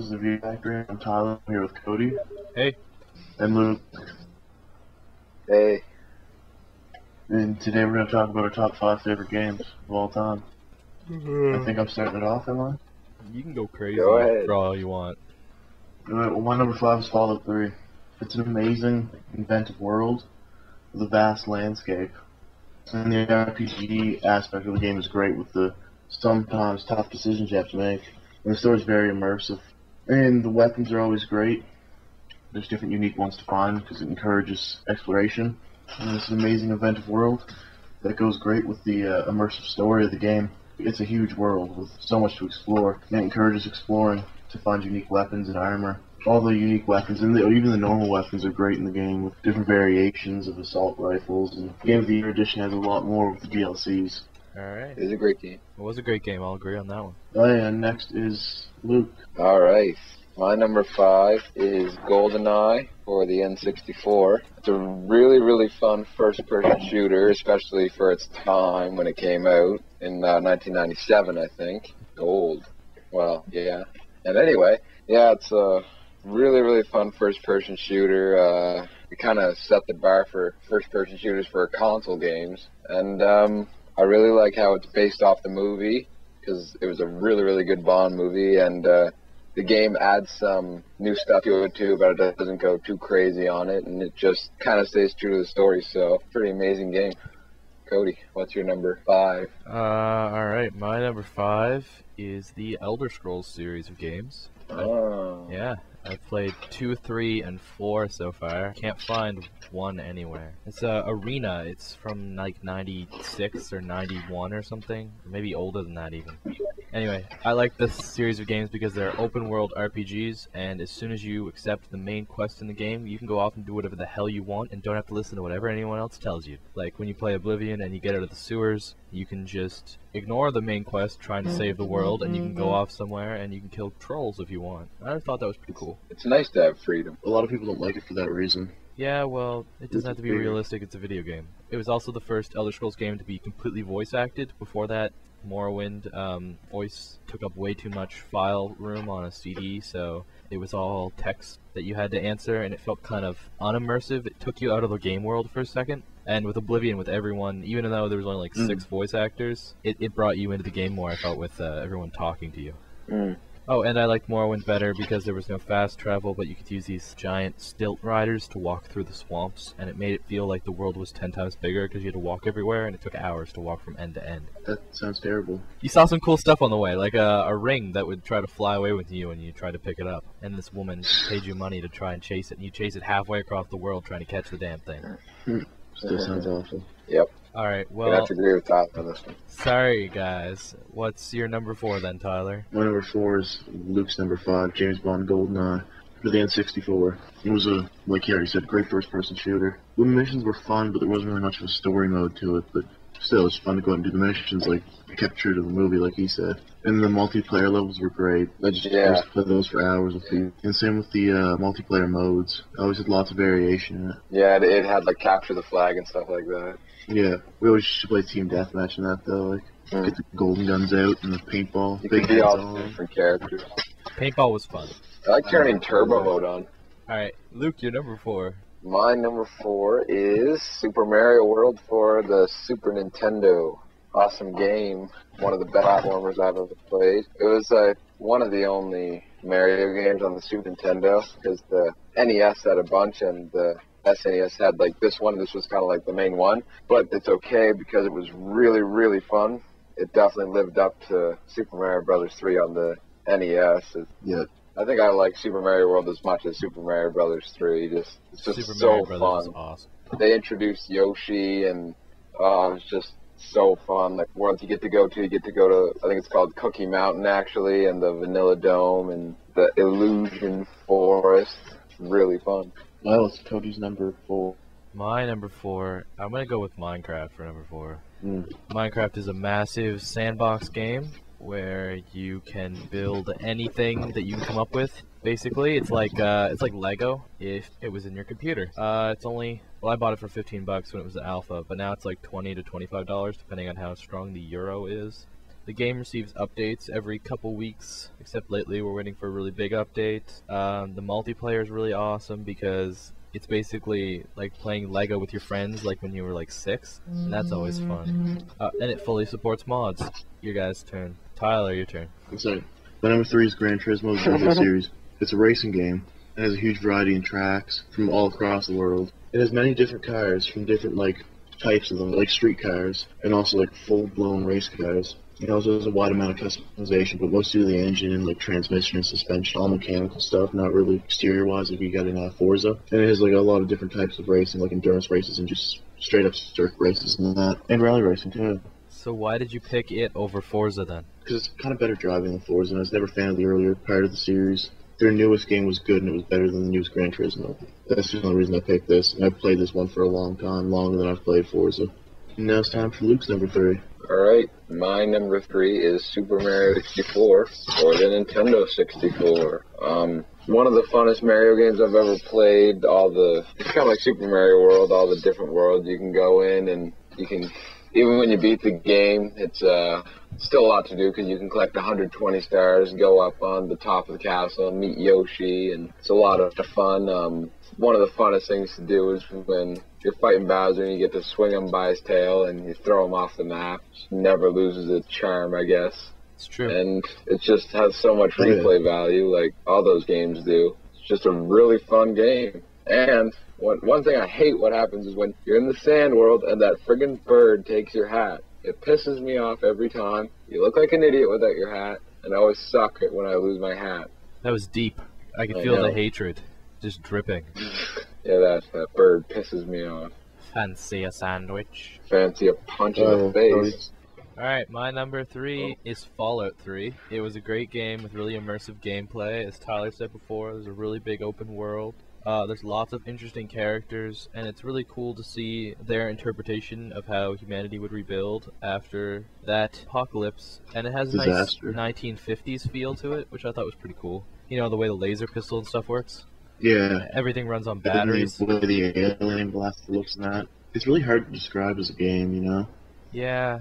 is the View Factory. I'm Tyler. I'm here with Cody. Hey. And Luke. Hey. And today we're going to talk about our top 5 favorite games of all time. I think I'm starting it off, am I? You can go crazy Go for all you want. Alright, well, my number 5 is Fallout 3. It's an amazing, inventive world with a vast landscape. And the RPG aspect of the game is great with the sometimes tough decisions you have to make. And the story is very immersive. And the weapons are always great. There's different unique ones to find because it encourages exploration. And it's an amazing inventive world that goes great with the immersive story of the game. It's a huge world with so much to explore, and it encourages exploring to find unique weapons and armor. All the unique weapons, and even the normal weapons, are great in the game with different variations of assault rifles. And Game of the Year edition has a lot more with the DLCs. Alright. It was a great game. It was a great game, I'll agree on that one. Oh yeah, and next is Luke. Alright. My number 5 is GoldenEye for the N64. It's a really, really fun first-person shooter, especially for its time when it came out in 1997, I think. Old. Well, yeah. And anyway, yeah, it's a really, really fun first-person shooter. It kind of set the bar for first-person shooters for console games. And I really like how it's based off the movie, because it was a really, really good Bond movie, and the game adds some new stuff to it too, but it doesn't go too crazy on it, and it just kind of stays true to the story, so pretty amazing game. Cody, what's your number 5? Alright, my number 5 is the Elder Scrolls series of games. Oh. Yeah, I've played 2, 3, and 4 so far. Can't find 1 anywhere. It's Arena. It's from like 96 or 91 or something. Or maybe older than that even. Anyway, I like this series of games because they're open world RPGs, and as soon as you accept the main quest in the game, you can go off and do whatever the hell you want and don't have to listen to whatever anyone else tells you. Like when you play Oblivion and you get out of the sewers, you can just ignore the main quest trying to save the world, and you can go off somewhere and you can kill trolls if you want. I thought that was pretty cool. It's nice to have freedom. A lot of people don't like it for that reason. Yeah, well, it doesn't have to be realistic, it's a video game. It was also the first Elder Scrolls game to be completely voice acted. Before that, Morrowind voice took up way too much file room on a CD, so it was all text that you had to answer, and it felt kind of unimmersive. It took you out of the game world for a second. And with Oblivion, with everyone, even though there was only like 6 voice actors, it brought you into the game more, I felt, with everyone talking to you. Oh, and I liked Morrowind better because there was no fast travel, but you could use these giant stilt riders to walk through the swamps, and it made it feel like the world was 10 times bigger because you had to walk everywhere, and it took hours to walk from end to end. That sounds terrible. You saw some cool stuff on the way, like a ring that would try to fly away with you when you tried to pick it up, and this woman paid you money to try and chase it, and you chase it halfway across the world trying to catch the damn thing. Still sounds awful. Yep. Alright, I well, have to agree with Tyler on this one. sorry guys. What's your number 4 then, Tyler? My number 4 is Luke's number 5, James Bond GoldenEye, for the N64. It was a, like Harry said, great first-person shooter. The missions were fun, but there wasn't really much of a story mode to it, but still, it's fun to go out and do the missions, like, it kept true to the movie, like he said. And the multiplayer levels were great. I just used to play those for hours with you. And same with the multiplayer modes. I always had lots of variation in it. Yeah, it had like capture the flag and stuff like that. Yeah, we always used to play team deathmatch in that though, like get the golden guns out and the paintball. You could be all different characters. Paintball was fun. I like turning turbo mode on. Alright, Luke, your number 4. My number 4 is Super Mario World for the Super Nintendo. Awesome game. One of the best platformers I've ever played. It was one of the only Mario games on the Super Nintendo, because the NES had a bunch and the SNES had like this one. This was kind of like the main one, but it's okay because it was really, really fun. It definitely lived up to Super Mario Bros. 3 on the NES. Yeah. I think I like Super Mario World as much as Super Mario Bros. 3. It's just Super so Mario Brothers fun. was awesome. They introduced Yoshi, and it's just so fun. Like worlds you get to go to, I think it's called Cookie Mountain actually, and the Vanilla Dome, and the Illusion Forest. It's really fun. Well, it's Cody's number 4. My number 4, I'm gonna go with Minecraft for number 4. Minecraft is a massive sandbox game where you can build anything that you can come up with. Basically, it's like Lego if it was in your computer. It's only, well, I bought it for $15 when it was the alpha, but now it's like $20 to $25 depending on how strong the euro is. The game receives updates every couple weeks, except lately we're waiting for a really big update. The multiplayer is really awesome because it's basically like playing Lego with your friends like when you were like 6, and that's always fun. And it fully supports mods. Your guys' turn. Tyler, your turn. I'm sorry. My number 3 is Gran Turismo Drive Series. It's a racing game. It has a huge variety in tracks from all across the world. It has many different cars from different like types of them, like street cars, and also like full-blown race cars. It also has a wide amount of customization, but mostly the engine and like transmission and suspension, all mechanical stuff, not really exterior-wise like you got in Forza. And it has like a lot of different types of racing, like endurance races and just straight-up circuit races and that, and rally racing too. So why did you pick it over Forza then? Because it's kind of better driving than Forza, and I was never a fan of the earlier part of the series. Their newest game was good, and it was better than the newest Gran Turismo. That's the only reason I picked this, and I've played this one for a long time, longer than I've played Forza. And now it's time for Luke's number 3. Alright, my number 3 is Super Mario 64 for the Nintendo 64. One of the funnest Mario games I've ever played. It's kind of like Super Mario World, all the different worlds you can go in, and you can, even when you beat the game, it's still a lot to do because you can collect 120 stars, go up on the top of the castle and meet Yoshi, and it's a lot of fun. One of the funnest things to do is when you're fighting Bowser and you get to swing him by his tail and you throw him off the map. It never loses its charm, I guess. It's true. And it just has so much replay value, like all those games do. It's just a really fun game. And one thing I hate what happens is when you're in the sand world and that friggin' bird takes your hat. It pisses me off every time. You look like an idiot without your hat, and I always suck it when I lose my hat. That was deep. I could feel the hatred just dripping. Yeah, that bird pisses me off. Fancy a sandwich. Fancy a punch in the face. Alright, my number 3 is Fallout 3. It was a great game with really immersive gameplay. As Tyler said before, there's a really big open world. There's lots of interesting characters, and it's really cool to see their interpretation of how humanity would rebuild after that apocalypse. And it has a nice 1950s feel to it, which I thought was pretty cool. You know, the way the laser pistol and stuff works? Yeah. Everything runs on batteries. The way the alien blaster looks and that. It's really hard to describe as a game, you know? Yeah,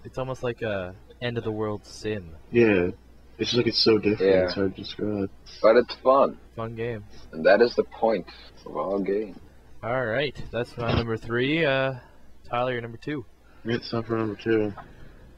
it's almost like a end-of-the-world sim. Yeah. It's just like it's so different, it's hard to describe. But it's fun. Fun game. And that is the point of all games. Alright, that's my number 3. Tyler, your number 2. It's time for number 2.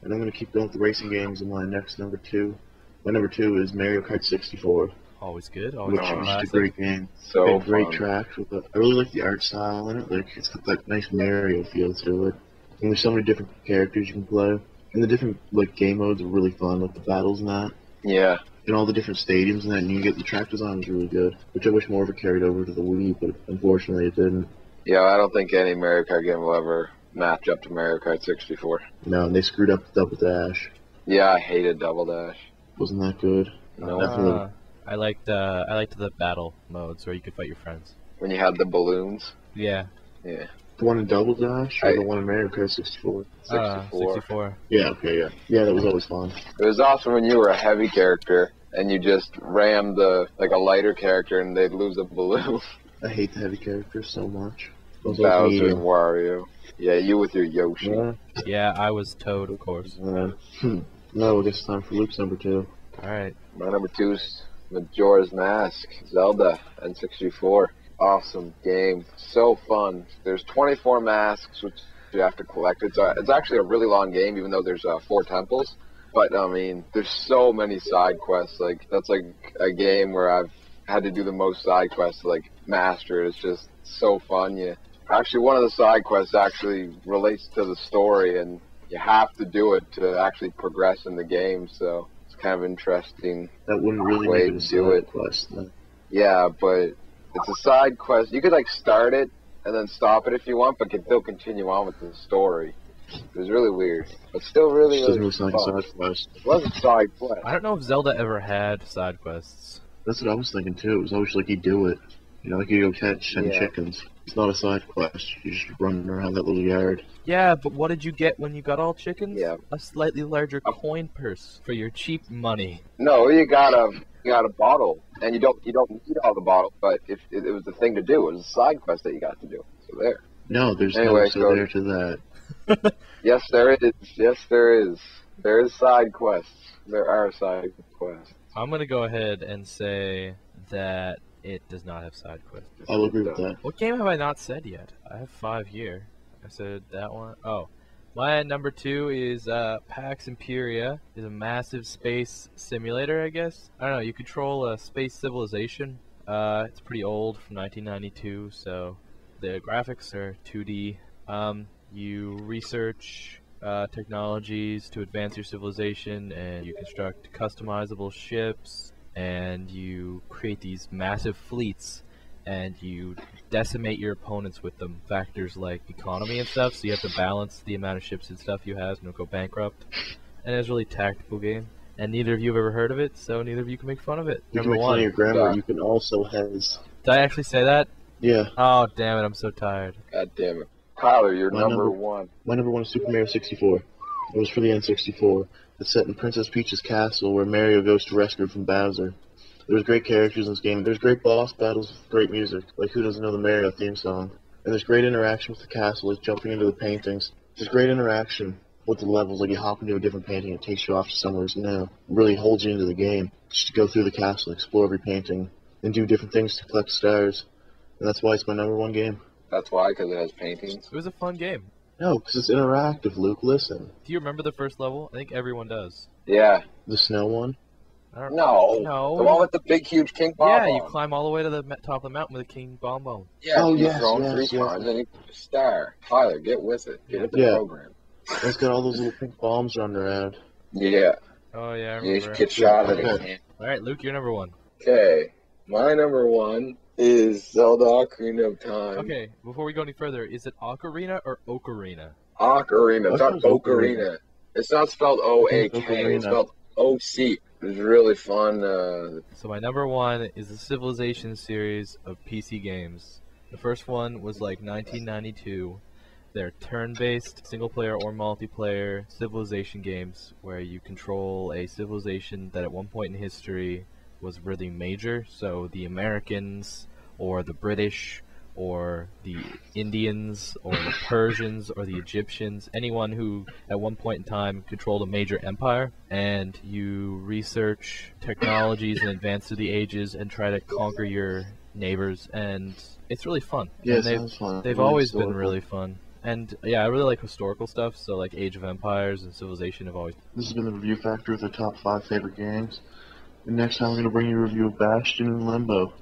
And I'm going to keep going with the racing games in my next number 2. My number 2 is Mario Kart 64. Always good. Always which classic. is a great game. So great tracks with it. I really like the art style in it. Like it's got that nice Mario feel to it. And there's so many different characters you can play. And the different like game modes are really fun, like the battles and that. Yeah. And all the different stadiums and that, and you get the track design was really good. Which I wish more of it carried over to the Wii, but unfortunately it didn't. Yeah, I don't think any Mario Kart game will ever match up to Mario Kart 64. No, and they screwed up the Double Dash. Yeah, I hated Double Dash. Wasn't that good? No. Definitely. I liked the battle modes where you could fight your friends. When you had the balloons? Yeah. Yeah. The one in Double Dash or the one in Mario Kart 64? 64. Yeah, okay, yeah. Yeah, that was always fun. It was awesome when you were a heavy character and you just rammed a lighter character and they'd lose a balloon. I hate the heavy characters so much. Bowser and Wario. Yeah, you with your Yoshi. Yeah, I was Toad, of course. No, I guess it's time for Luke's number 2. Alright. My number 2 is Majora's Mask, Zelda, N64. Awesome game. So fun. There's 24 masks, which you have to collect. It's actually a really long game, even though there's 4 temples. But, I mean, there's so many side quests. Like, that's like a game where I've had to do the most side quests to, like, master it. It's just so fun. Actually, one of the side quests actually relates to the story, and you have to do it to actually progress in the game, so it's kind of interesting. That wouldn't really way make it a to do side it. quest, no. Yeah, but it's a side quest. You could, like, start it and then stop it if you want, but can still continue on with the story. It was really weird, but still really, It doesn't really really sound fun. like a side quest. It was a side quest. I don't know if Zelda ever had side quests. That's what I was thinking too. It was always like you do it. You know, like you go catch 10 chickens. It's not a side quest. You're just running around that little yard. Yeah, but what did you get when you got all chickens? Yeah. A slightly larger coin purse for your cheap money. No, you got a bottle, and you don't need all the bottle, but if it was the thing to do. It was a side quest that you got to do. So there. No, there's Anyway, no so there to that. Yes, there is. Yes, there is. There's side quests. There are side quests. I'm gonna go ahead and say that it does not have side quests. I'll agree with that. What game have I not said yet? I have 5 here. I said that one. Oh. My number 2 is Pax Imperia. It's a massive space simulator, I guess. I don't know, you control a space civilization. It's pretty old, from 1992, so the graphics are 2D. You research technologies to advance your civilization, and you construct customizable ships, and you create these massive fleets, and you decimate your opponents with them. Factors like economy and stuff, so you have to balance the amount of ships and stuff you have so you don't go bankrupt. And it's a really tactical game. And neither of you have ever heard of it, so neither of you can make fun of it. You can Number make fun 1. of your grammar. You can also has. Did I actually say that? Yeah. Oh, damn it, I'm so tired. God damn it. Tyler, you're My number number- 1. My number 1 is Super Mario 64. It was for the N64. It's set in Princess Peach's castle where Mario goes to rescue her from Bowser. There's great characters in this game. There's great boss battles with great music. Like, who doesn't know the Mario theme song? And there's great interaction with the castle, like jumping into the paintings. There's great interaction with the levels, like you hop into a different painting, it takes you off to somewhere new. It really holds you into the game. Just to go through the castle, explore every painting, and do different things to collect stars. And that's why it's my number 1 game. That's why, because it has paintings. It was a fun game. No, because it's interactive, Luke. Listen. Do you remember the first level? I think everyone does. Yeah. The snow one? I don't No. No. The one with the big, huge king bomb. Yeah, you climb all the way to the top of the mountain with a king bonbon. Yeah, Oh, you yes, throw him yes, 3 yes. times and you put a star. Tyler, get with it. Get with the Yeah. program. It's got all those little pink bombs running around. Yeah. Oh, yeah, I You remember. get shot at Okay. it. Alright, Luke, you're number 1. Okay. My number 1 is Zelda Ocarina of Time. Okay, before we go any further, is it Ocarina or Ocarina? Ocarina. It's not Ocarina's Ocarina. Ocarina. It's not spelled O-A-K. Ocarina. It's spelled O-C. It was really fun. So my number 1 is the Civilization series of PC games. The first one was like 1992. They're turn-based, single-player or multiplayer civilization games where you control a civilization that at one point in history was really major. So the Americans, or the British, or the Indians, or the Persians, or the Egyptians, anyone who at one point in time controlled a major empire, and you research technologies and advance through the ages and try to conquer your neighbors, and it's really fun. Yeah, And it sounds fun. they've Really always been historical. really fun. And yeah, I really like historical stuff, so like Age of Empires and Civilization have always... This has been the Review Factor with our top 5 favorite games. And next time we're going to bring you a review of Bastion and Limbo.